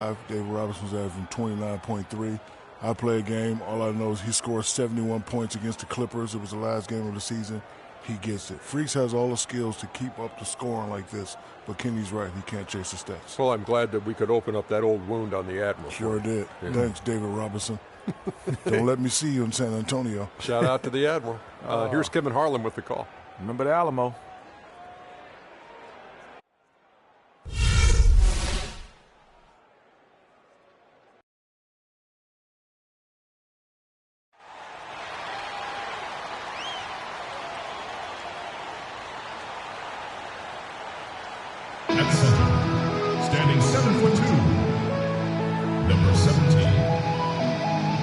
David Robinson's averaging 29.3. I play a game. All I know is he scored 71 points against the Clippers. It was the last game of the season. He gets it. Freaks has all the skills to keep up the scoring like this, but Kenny's right. He can't chase the stats. Well, I'm glad that we could open up that old wound on the Admiral. Sure did. Yeah. Thanks, David Robinson. Don't let me see you in San Antonio. Shout out to the Admiral. Here's Kevin Harlan with the call. Remember the Alamo. At center, standing 7'2", number 17,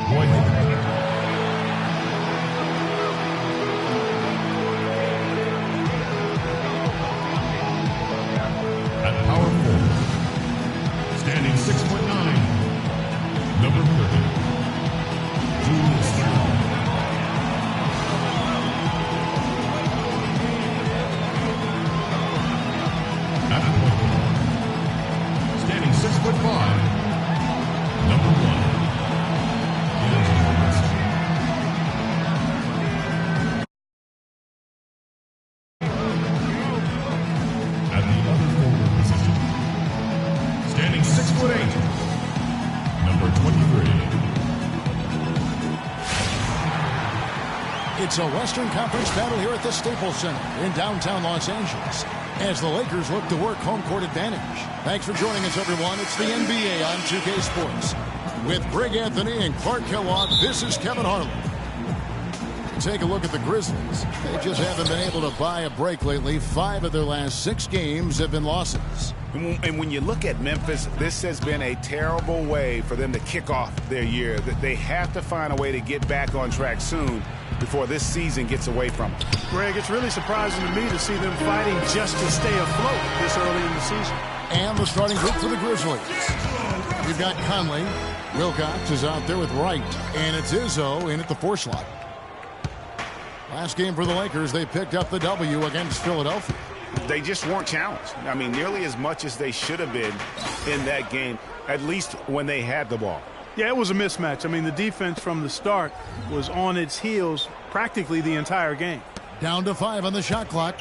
Boyd. At power forward, standing 6'9", number 30, Julius Randle. At point guard, standing 6'5", number 1, D'Angelo Russell. At the other forward position, standing 6'8", number 23. It's a Western Conference battle here at the Staples Center in downtown Los Angeles as the Lakers look to work home court advantage. Thanks for joining us, everyone. It's the NBA on 2K Sports. With Greg Anthony and Clark Kellogg, this is Kevin Harlan. Take a look at the Grizzlies. They just haven't been able to buy a break lately. 5 of their last 6 games have been losses. And when you look at Memphis, this has been a terrible way for them to kick off their year. That they have to find a way to get back on track soon before this season gets away from them. Greg, it's really surprising to me to see them fighting just to stay afloat this early in the season. And the starting group for the Grizzlies. You've got Conley. Wilcox is out there with Wright. And it's Izzo in at the 4 slot. Last game for the Lakers, they picked up the W against Philadelphia. They just weren't challenged. I mean, nearly as much as they should have been in that game, at least when they had the ball. Yeah, it was a mismatch. I mean, the defense from the start was on its heels practically the entire game. Down to 5 on the shot clock.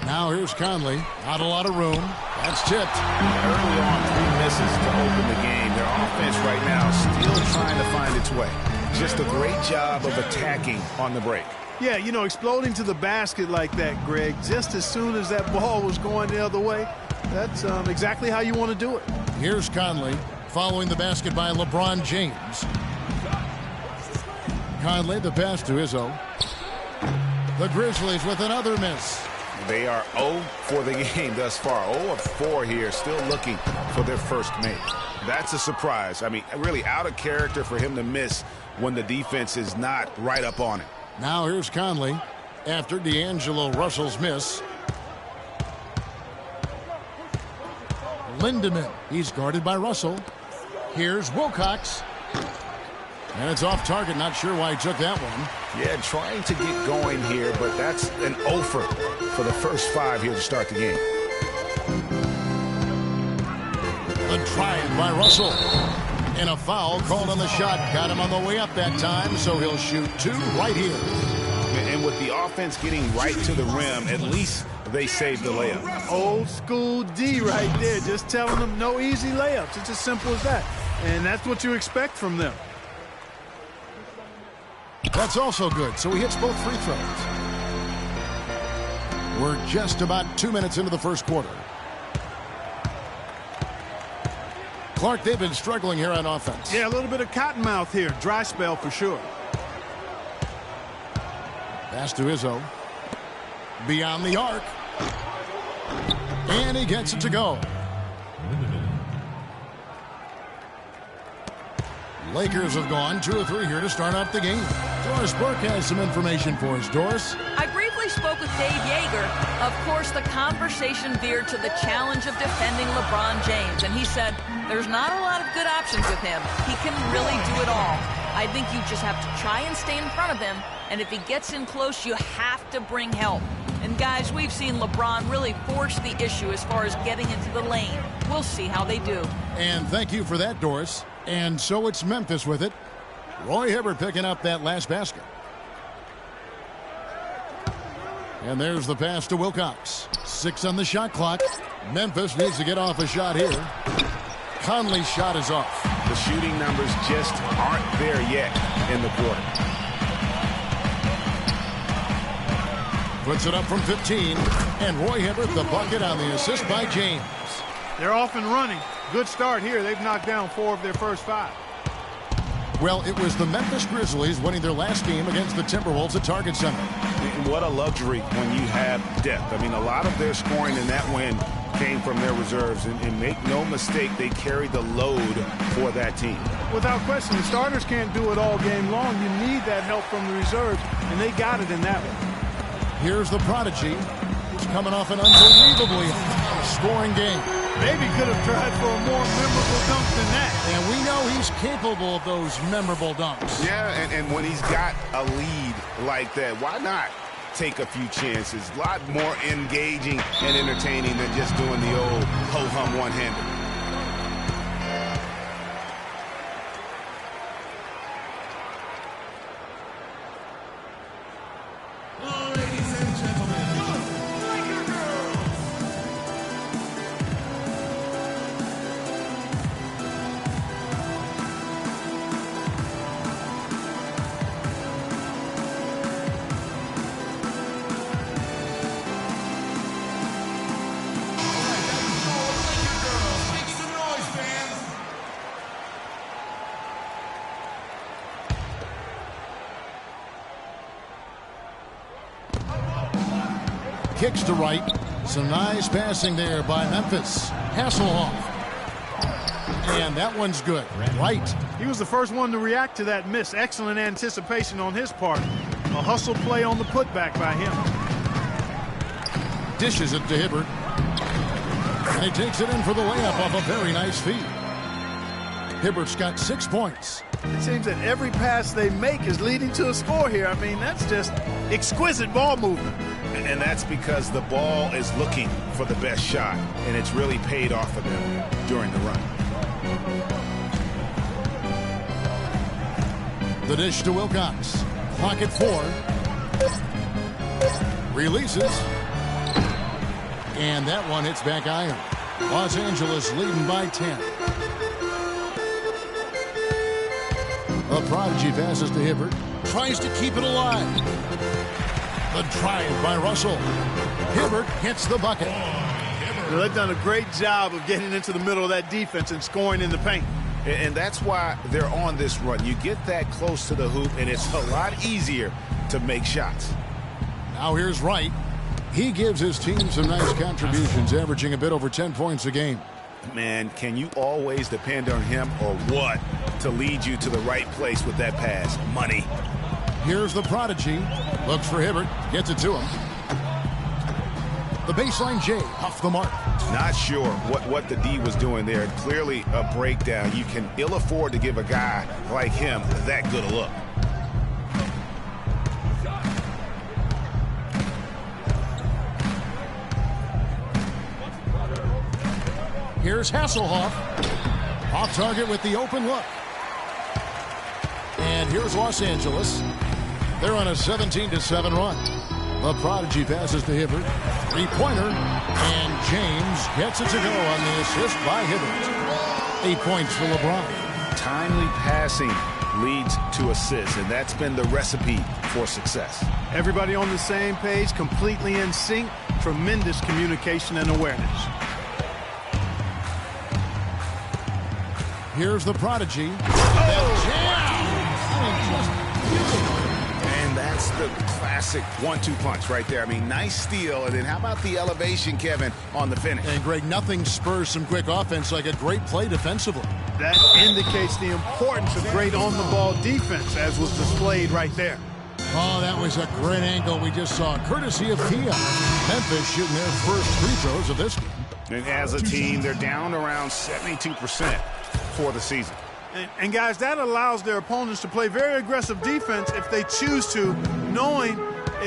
Now here's Conley. Not a lot of room. That's tipped. Early on, 3 misses to open the game. Their offense right now still trying to find its way. Just a great job of attacking on the break. Yeah, you know, exploding to the basket like that, Greg, just as soon as that ball was going the other way, that's exactly how you want to do it. Here's Conley following the basket by LeBron James. Conley, the pass to Izzo. The Grizzlies with another miss. They are 0 for the game thus far. 0 of 4 here, still looking for their first make. That's a surprise. I mean, really out of character for him to miss when the defense is not right up on him. Now here's Conley after D'Angelo Russell's miss. Lindemann, he's guarded by Russell. Here's Wilcox. And it's off target. Not sure why he took that one. Yeah, trying to get going here, but that's an offer for the first 5 here to start the game. The drive by Russell. And a foul called on the shot. Got him on the way up that time, so he'll shoot 2 right here. And with the offense getting right to the rim, at least they saved the layup. Old school D right there, just telling them no easy layups. It's as simple as that. And that's what you expect from them. That's also good, so he hits both free throws. We're just about 2 minutes into the first quarter. Clark, they've been struggling here on offense. Yeah, a little bit of cottonmouth here. Dry spell for sure. Pass to Izzo. Beyond the arc. And he gets it to go. Lakers have gone 2 of 3 here to start off the game. Doris Burke has some information for us. Doris? I briefly spoke with Dave Yeager. Of course, the conversation veered to the challenge of defending LeBron James, and he said there's not a lot of good options with him. He can really do it all. I think you just have to try and stay in front of him, and if he gets in close, you have to bring help. And guys, we've seen LeBron really force the issue as far as getting into the lane. We'll see how they do. And thank you for that, Doris. And so it's Memphis with it. Roy Hibbert picking up that last basket. And there's the pass to Wilcox. 6 on the shot clock. Memphis needs to get off a shot here. Conley's shot is off. The shooting numbers just aren't there yet in the quarter. Puts it up from 15. And Roy Hibbert the bucket on the assist by James. They're off and running. Good start here. They've knocked down 4 of their first 5. Well, it was the Memphis Grizzlies winning their last game against the Timberwolves at Target Center. What a luxury when you have depth. I mean, a lot of their scoring in that win came from their reserves. And make no mistake, they carried the load for that team. Without question, the starters can't do it all game long. You need that help from the reserves, and they got it in that one. Here's the prodigy. He's coming off an unbelievably scoring game. Maybe could have tried for a more memorable dunk than that. And we know he's capable of those memorable dunks. Yeah, and when he's got a lead like that, why not take a few chances? A lot more engaging and entertaining than just doing the old ho-hum one-hander. Kicks to right. Some nice passing there by Memphis. Hasselhoff. And that one's good. Right. He was the first one to react to that miss. Excellent anticipation on his part. A hustle play on the putback by him. Dishes it to Hibbert. And he takes it in for the layup off a very nice feed. Hibbert's got 6 points. It seems that every pass they make is leading to a score here. I mean, that's just exquisite ball movement. And that's because the ball is looking for the best shot, and it's really paid off for them during the run. The dish to Wilcox. Clock at 4. Releases. And that one hits back iron. Los Angeles leading by 10. The prodigy passes to Hibbert. Tries to keep it alive. The drive by Russell. Hibbert hits the bucket. Well, they've done a great job of getting into the middle of that defense and scoring in the paint. And that's why they're on this run. You get that close to the hoop, and it's a lot easier to make shots. Now here's Wright. He gives his team some nice contributions, averaging a bit over 10 points a game. Man, can you always depend on him or what to lead you to the right place with that pass? Money. Here's the prodigy. Looks for Hibbert. Gets it to him. The baseline J off the mark. Not sure what the D was doing there. Clearly a breakdown. You can ill afford to give a guy like him that good a look. Here's Hasselhoff. Off target with the open look. And here's Los Angeles. They're on a 17-7 run. The prodigy passes to Hibbert. Three-pointer. And James gets it to go on the assist by Hibbert. 8 points for LeBron. Timely passing leads to assists, and that's been the recipe for success. Everybody on the same page, completely in sync. Tremendous communication and awareness. Here's the prodigy. And that's the classic 1-2 punch right there. I mean, nice steal. And then how about the elevation, Kevin, on the finish? And, Greg, nothing spurs some quick offense like a great play defensively. That indicates the importance of great on-the-ball defense, as was displayed right there. Oh, that was a great angle we just saw, courtesy of Kia. Memphis shooting their first free throws of this game. And as a team, they're down around 72% for the season. And guys, that allows their opponents to play very aggressive defense if they choose to, knowing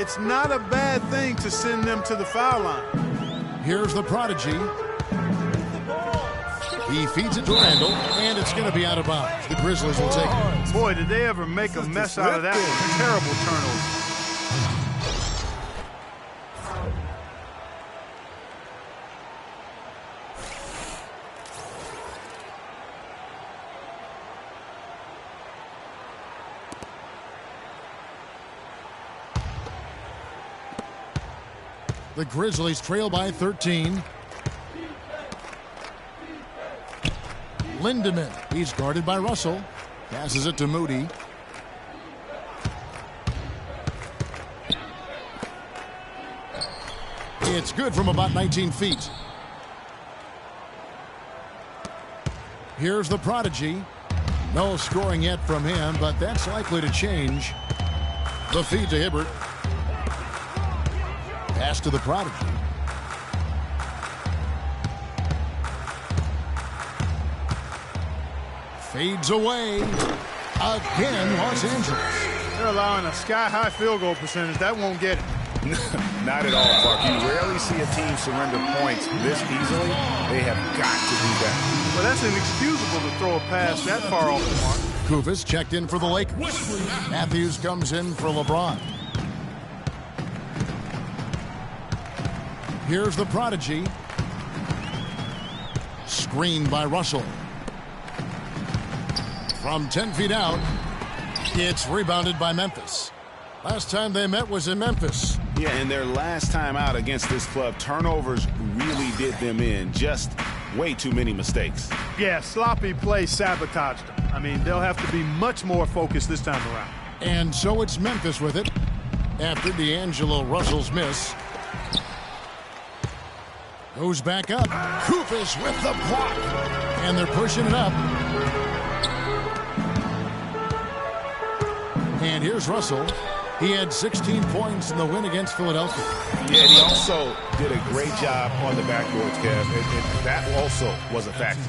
It's not a bad thing to send them to the foul line. Here's the prodigy. He feeds it to Randall, and it's going to be out of bounds. The Grizzlies will take it. Boy, did they ever make a mess out of that one. Terrible turnover. The Grizzlies trail by 13. Lindemann, he's guarded by Russell. Passes it to Moody. It's good from about 19 feet. Here's the prodigy. No scoring yet from him, but that's likely to change. The feed to Hibbert. Pass to the prodigy. Fades away. Again, Los Angeles. They're allowing a sky-high field goal percentage. That won't get it. Not at all, Clark. You rarely see a team surrender points this easily. They have got to do that. Well, that's inexcusable to throw a pass that far off the mark. Kufis checked in for the Lakers. Matthews comes in for LeBron. Here's the prodigy. Screened by Russell. From 10 feet out, it's rebounded by Memphis. Last time they met was in Memphis. Yeah, and their last time out against this club, turnovers really did them in. Just way too many mistakes. Yeah, sloppy play sabotaged them. I mean, they'll have to be much more focused this time around. And so it's Memphis with it after D'Angelo Russell's miss. Goes back up. Kufis with the block. And they're pushing it up. And here's Russell. He had 16 points in the win against Philadelphia. Yeah, and he also did a great job on the backboards, Kev. And that also was a factor.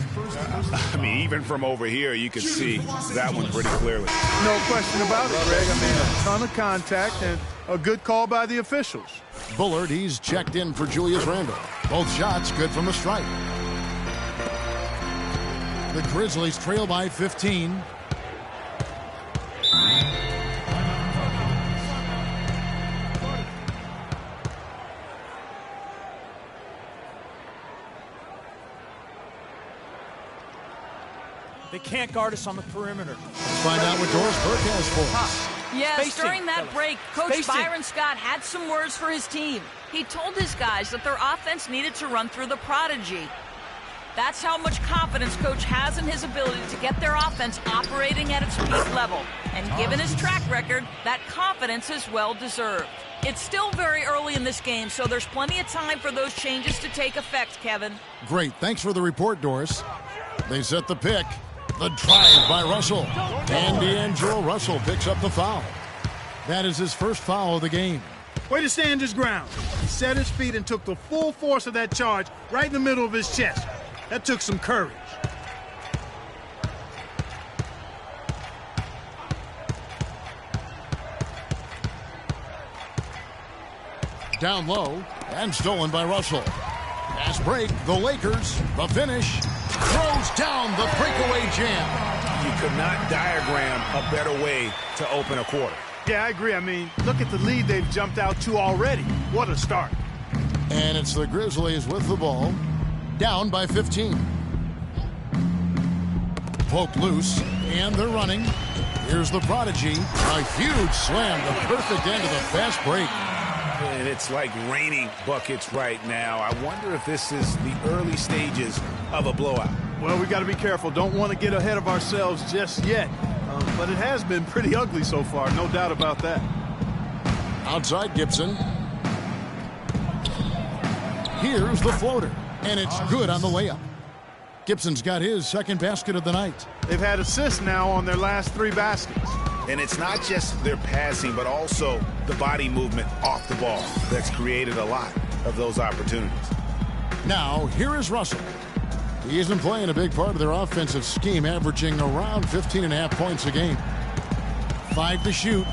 I mean, even from over here, you can see that one pretty clearly. No question about it, Greg. I mean, a ton of contact and a good call by the officials. Bullard, he's checked in for Julius Randle. Both shots good from the stripe. The Grizzlies trail by 15. They can't guard us on the perimeter. Let's find out what Doris Burke has for us. Yes, Spacing. during that break, Coach Spacing. Byron Scott had some words for his team. He told his guys that their offense needed to run through the prodigy. That's how much confidence Coach has in his ability to get their offense operating at its peak level. And given his track record, that confidence is well-deserved. It's still very early in this game, so there's plenty of time for those changes to take effect, Kevin. Great. Thanks for the report, Doris. They set the pick. The drive by Russell. And D'Angelo Russell picks up the foul. That is his first foul of the game. Way to stand his ground. He set his feet and took the full force of that charge right in the middle of his chest. That took some courage. Down low and stolen by Russell. Pass break, the Lakers, the finish. Throws down the breakaway jam. You could not diagram a better way to open a quarter. Yeah, I agree. I mean, look at the lead they've jumped out to already. What a start. And it's the Grizzlies with the ball. Down by 15. Poked loose, and they're running. Here's the prodigy. A huge slam, the perfect end of the fast break. And it's like raining buckets right now. I wonder if this is the early stages of a blowout. Well, we got to be careful. Don't want to get ahead of ourselves just yet. But it has been pretty ugly so far, no doubt about that. Outside Gibson. Here's the floater, and it's good on the layup. Gibson's got his second basket of the night. They've had assists now on their last 3 baskets. And it's not just their passing, but also the body movement off the ball that's created a lot of those opportunities. Now, here is Russell. He isn't playing a big part of their offensive scheme, averaging around 15.5 points a game. 5 to shoot.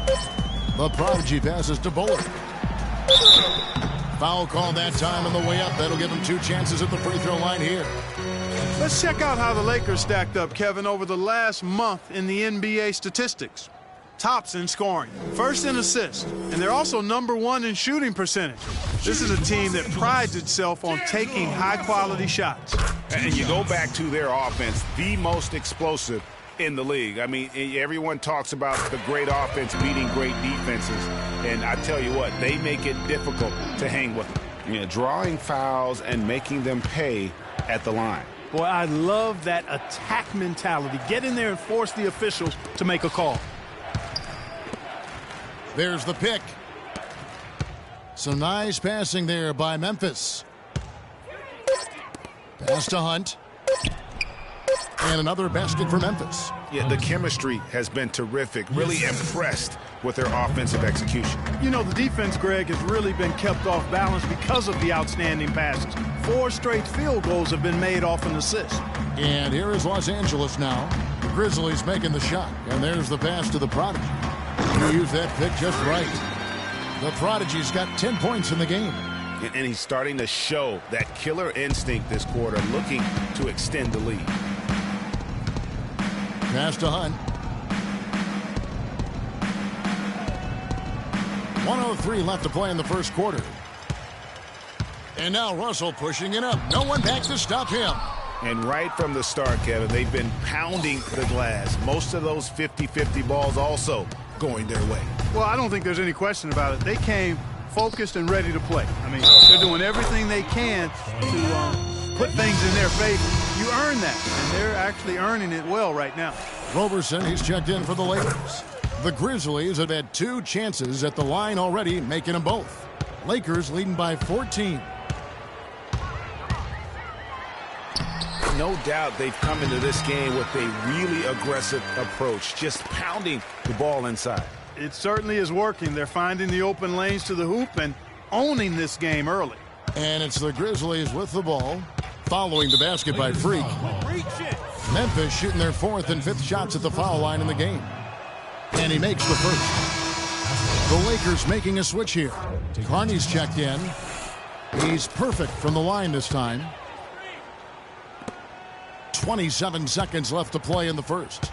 The prodigy passes to Bullard. Foul call that time on the way up. That'll give him 2 chances at the free throw line here. Let's check out how the Lakers stacked up, Kevin, over the last month in the NBA statistics. Tops in scoring, first in assists, and they're also #1 in shooting percentage. This is a team that prides itself on taking high-quality shots. And you go back to their offense, the most explosive in the league. I mean, everyone talks about the great offense beating great defenses, and I tell you what, they make it difficult to hang with them. You know, drawing fouls and making them pay at the line. Boy, I love that attack mentality. Get in there and force the officials to make a call. There's the pick. Some nice passing there by Memphis. Pass to Hunt. And another basket for Memphis. Yeah, the chemistry has been terrific. Really impressed with their offensive execution. You know, the defense, Greg, has really been kept off balance because of the outstanding passes. 4 straight field goals have been made off an assist. And here is Los Angeles now. The Grizzlies making the shot. And there's the pass to the Prodigy. He used that pick just right. The Prodigy's got 10 points in the game. And he's starting to show that killer instinct this quarter, looking to extend the lead. Pass to Hunt. 1:03 left to play in the first quarter. And now Russell pushing it up. No one back to stop him. And right from the start, Kevin, they've been pounding the glass. Most of those 50-50 balls also going their way. Well, I don't think there's any question about it. They came focused and ready to play. I mean, they're doing everything they can to put things in their favor. You earn that, and they're actually earning it well right now. Roberson, he's checked in for the Lakers. The Grizzlies have had 2 chances at the line already, making them both. Lakers leading by 14. No doubt they've come into this game with a really aggressive approach, just pounding the ball inside. It certainly is working. They're finding the open lanes to the hoop and owning this game early. And it's the Grizzlies with the ball, following the basket by Freak. Memphis shooting their 4th and 5th shots at the foul line in the game. And he makes the first. The Lakers making a switch here. Carney's checked in. He's perfect from the line this time. 27 seconds left to play in the first.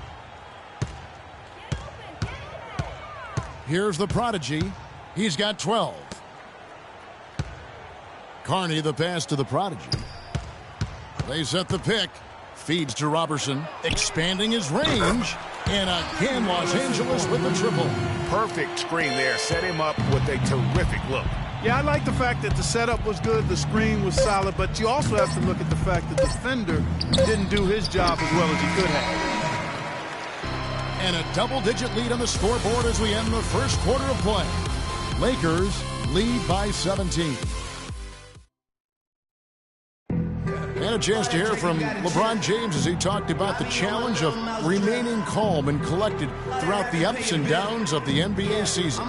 Here's the Prodigy. He's got 12. Carney the pass to the Prodigy. They set the pick. Feeds to Robertson. Expanding his range. And again, Los Angeles with the triple. Perfect screen there. Set him up with a terrific look. Yeah, I like the fact that the setup was good, the screen was solid, but you also have to look at the fact that the defender didn't do his job as well as he could have. And a double-digit lead on the scoreboard as we end the first quarter of play. Lakers lead by 17. And a chance to hear from LeBron James as he talked about the challenge of remaining calm and collected throughout the ups and downs of the NBA season.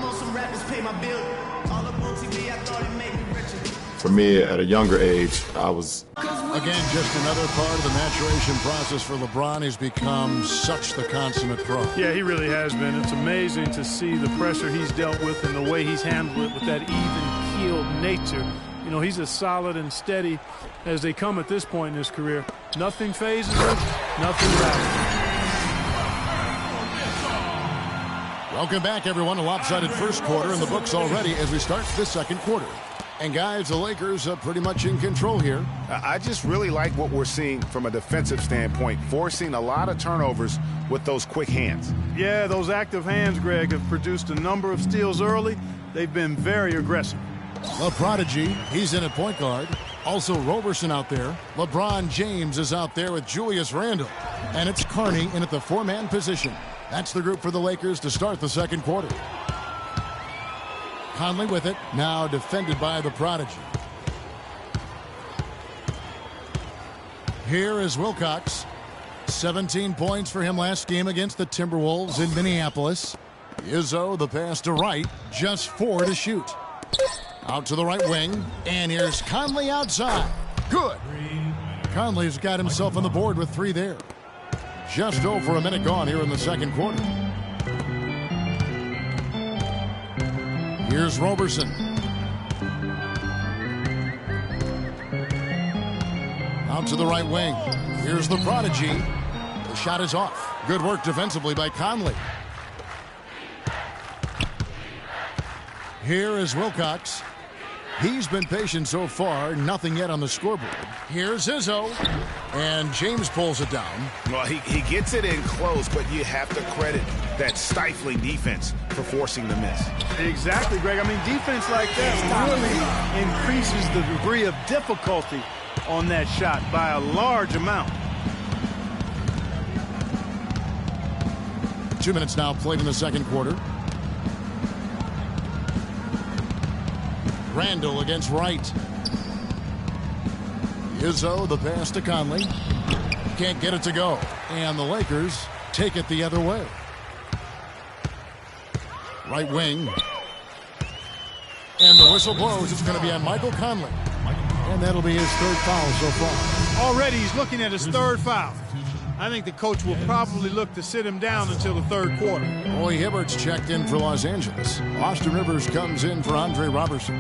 For me, at a younger age, I was... Again, just another part of the maturation process for LeBron. He's become such the consummate pro. Yeah, he really has been. It's amazing to see the pressure he's dealt with and the way he's handled it with that even-keeled nature. You know, he's as solid and steady as they come at this point in his career. Nothing phases him, nothing rattles. Welcome back, everyone. A lopsided first quarter in the books already as we start the second quarter. And, guys, the Lakers are pretty much in control here. I just really like what we're seeing from a defensive standpoint, forcing a lot of turnovers with those quick hands. Yeah, those active hands, Greg, have produced a number of steals early. They've been very aggressive. The Prodigy, he's in at point guard. Also Roberson out there. LeBron James is out there with Julius Randle. And it's Carney in at the 4-man position. That's the group for the Lakers to start the second quarter. Conley with it, now defended by the Prodigy. Here is Wilcox. 17 points for him last game against the Timberwolves in Minneapolis. Izzo, the pass to right, just 4 to shoot. Out to the right wing, and here's Conley outside. Good. Conley's got himself on the board with 3 there. Just over a minute gone here in the second quarter. Here's Roberson. out to the right wing. Here's the prodigy. The shot is off. Good work defensively by Conley. Here is Wilcox. He's been patient so far. Nothing yet on the scoreboard. Here's Saison. And James pulls it down. Well, he gets it in close, but you have to credit that stifling defense for forcing the miss. Exactly, Greg. I mean, defense like that really increases the degree of difficulty on that shot by a large amount. 2 minutes now played in the second quarter. Randall against Wright. Izzo, the pass to Conley. Can't get it to go. And the Lakers take it the other way. Right wing. And the whistle blows. It's going to be on Michael Conley. And that'll be his third foul so far. Already he's looking at his third foul. I think the coach will probably look to sit him down until the third quarter. Roy Hibbert's checked in for Los Angeles. Austin Rivers comes in for Andre Robertson.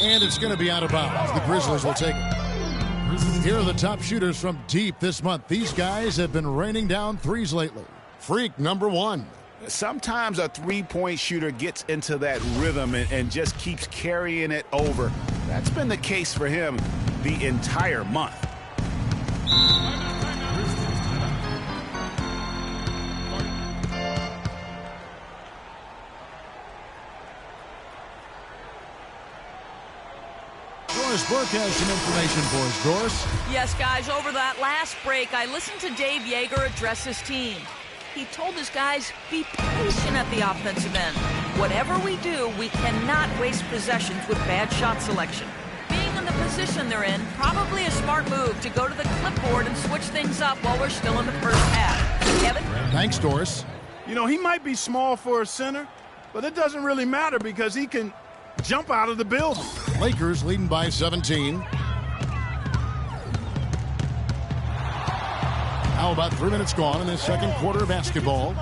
And it's going to be out of bounds. The Grizzlies will take it. Here are the top shooters from deep this month. These guys have been raining down threes lately. Freak number 1. Sometimes a three-point shooter gets into that rhythm and just keeps carrying it over. That's been the case for him the entire month. Doris Burke has some information for us. Doris? Yes, guys, over that last break, I listened to Dave Yeager address his team. He told his guys, be patient at the offensive end. Whatever we do, we cannot waste possessions with bad shot selection. Being in the position they're in, probably a smart move to go to the clipboard and switch things up while we're still in the first half. Kevin? Thanks, Doris. You know, he might be small for a center, but it doesn't really matter because he can jump out of the building. Lakers leading by 17. Now about 3 minutes gone in this second quarter of basketball.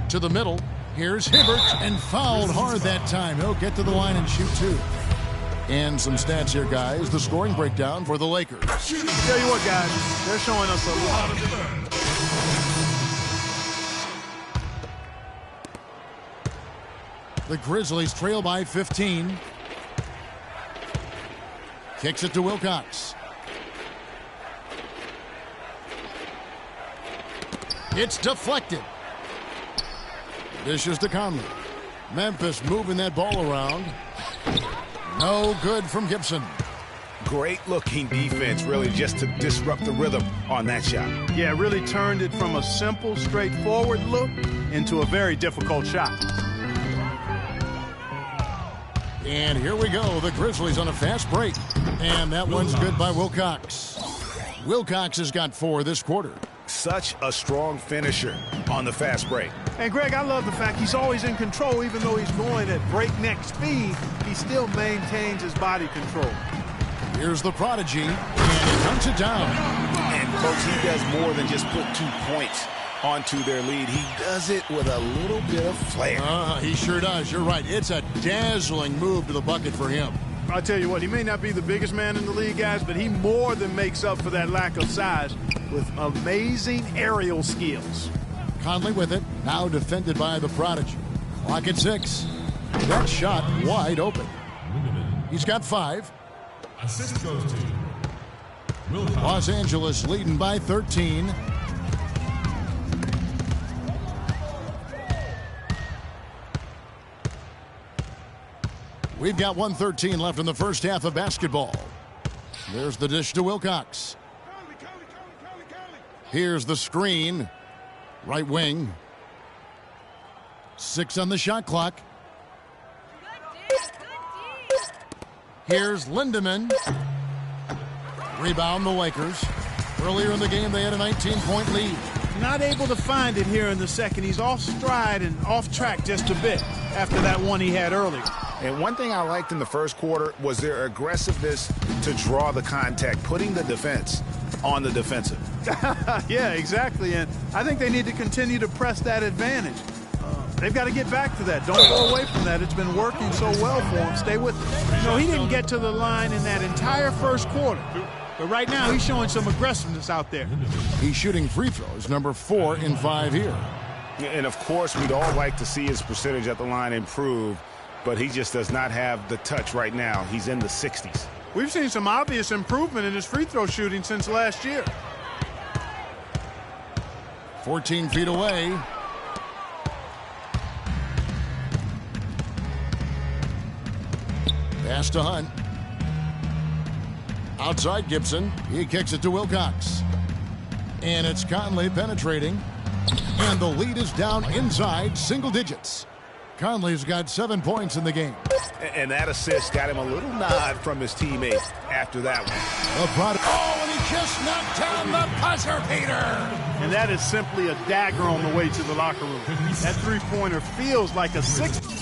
To the middle. Here's Hibbert, and fouled hard that time. He'll get to the line and shoot 2. And some stats here, guys. The scoring breakdown for the Lakers. Tell you what, guys, they're showing us a lot. The Grizzlies trail by 15. Kicks it to Wilcox. It's deflected. Dishes to Conley. Memphis moving that ball around. No good from Gibson. Great looking defense, really, just to disrupt the rhythm on that shot. Yeah, really turned it from a simple, straightforward look into a very difficult shot. And here we go. The Grizzlies on a fast break. And that one's good by Wilcox. Wilcox has got 4 this quarter. Such a strong finisher on the fast break. And, Greg, I love the fact he's always in control. Even though he's going at breakneck speed, he still maintains his body control. Here's the prodigy, and he counts it down. And, folks, he does more than just put 2 points onto their lead. He does it with a little bit of flair. He sure does. You're right. It's a dazzling move to the bucket for him. I'll tell you what, he may not be the biggest man in the league, guys, but he more than makes up for that lack of size with amazing aerial skills. Conley with it, now defended by the prodigy. Clock at 6. That shot wide open. He's got 5. Assist goes to Wilcox. Los Angeles leading by 13. We've got 1:13 left in the first half of basketball. There's the dish to Wilcox. Here's the screen. Right wing. 6 on the shot clock. Here's Lindemann. Rebound the Lakers. Earlier in the game, they had a 19-point lead. Not able to find it here in the second. He's off stride and off track just a bit after that one he had earlier. And one thing I liked in the first quarter was their aggressiveness to draw the contact, putting the defense on the defensive. Yeah, exactly. And I think they need to continue to press that advantage. They've got to get back to that. Don't go away from that. It's been working so well for him. Stay with it. You know, he didn't get to the line in that entire first quarter. But right now, he's showing some aggressiveness out there. He's shooting free throws, number 4 in 5 here. And, of course, we'd all like to see his percentage at the line improve, but he just does not have the touch right now. He's in the 60s. We've seen some obvious improvement in his free throw shooting since last year. 14 feet away. Pass to Hunt. Outside Gibson. He kicks it to Wilcox. And it's Conley penetrating. And the lead is down inside single digits. Conley's got 7 points in the game. And that assist got him a little nod from his teammate after that one. Oh, and he just knocked down the buzzer beater. And that is simply a dagger on the way to the locker room. That three-pointer feels like a 6.